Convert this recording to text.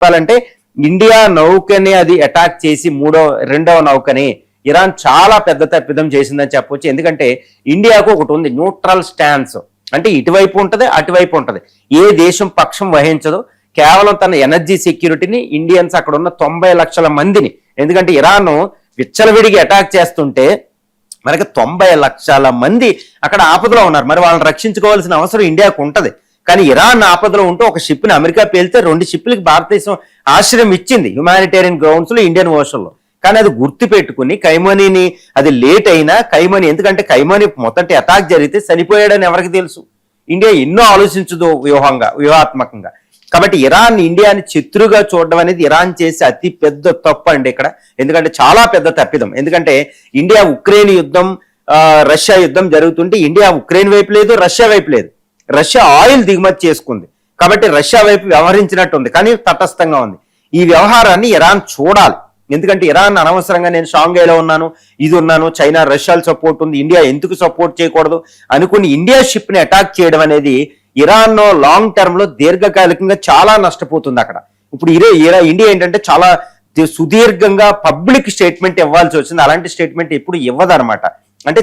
చెప్పాలంటే ఇండియా నౌకని అది అటాక్ చేసి రెండవ నౌకని ఇరాన్ చాలా పెద్ద తప్పిదం చేసిందని చెప్పొచ్చు. ఎందుకంటే ఇండియాకు ఒకటి ఉంది, న్యూట్రల్ స్టాన్స్. అంటే ఇటువైపు ఉంటది, అటువైపు ఉంటది. ఏ దేశం పక్షం వహించదు. కేవలం తన ఎనర్జీ సెక్యూరిటీని, ఇండియన్స్ అక్కడ ఉన్న 90 లక్షల మందిని, ఎందుకంటే ఇరాన్ విచ్చలవిడిగి అటాక్ చేస్తుంటే మనకి 90 లక్షల మంది అక్కడ ఆపదలో ఉన్నారు. మరి వాళ్ళని రక్షించుకోవాల్సిన అవసరం ఇండియాకు ఉంటది. కానీ ఇరాన్ ఆపదలో ఉంటూ ఒక షిప్ని అమెరికా పేలితే 2 షిప్లకి భారతదేశం ఆశ్రయం ఇచ్చింది హ్యుమానిటేరియన్ గ్రౌండ్స్ లో, ఇండియన్ ఓషన్ లో. కానీ అది గుర్తు పెట్టుకుని కైమనీని, అది లేట్ అయినా కైమనీ, ఎందుకంటే కైమనీ మొదటి అటాక్ జరిగితే చనిపోయాడని ఎవరికి తెలుసు. ఇండియా ఎన్నో ఆలోచించదు వ్యూహాత్మకంగా. కాబట్టి ఇరాన్ ఇండియాని శత్రుగా చూడడం అనేది ఇరాన్ చేసే అతి పెద్ద తప్పు అండి ఇక్కడ. ఎందుకంటే చాలా పెద్ద తప్పిదం. ఎందుకంటే ఇండియా ఉక్రెయిన్ యుద్ధం, రష్యా యుద్ధం జరుగుతుంటే ఇండియా ఉక్రెయిన్ వైపు లేదు, రష్యా వైపు లేదు. రష్యా ఆయిల్ దిగుమతి చేసుకుంది కాబట్టి రష్యా వైపు వ్యవహరించినట్టు ఉంది, కానీ తటస్థంగా ఉంది. ఈ వ్యవహారాన్ని ఇరాన్ చూడాలి. ఎందుకంటే ఇరాన్ అనవసరంగా నేను షాంఘైలో ఉన్నాను, ఇది ఉన్నాను, చైనా రష్యాల సపోర్ట్ ఉంది, ఇండియా ఎందుకు సపోర్ట్ చేయకూడదు అనుకుని ఇండియా షిప్ ని అటాక్ చేయడం అనేది ఇరాన్ లాంగ్ టర్మ్ లో దీర్ఘకాలికంగా చాలా నష్టపోతుంది అక్కడ. ఇప్పుడు ఇండియా ఏంటంటే చాలా సుదీర్ఘంగా పబ్లిక్ స్టేట్మెంట్ ఇవ్వాల్సి వచ్చింది. అలాంటి స్టేట్మెంట్ ఎప్పుడు ఇవ్వదన్నమాట. అంటే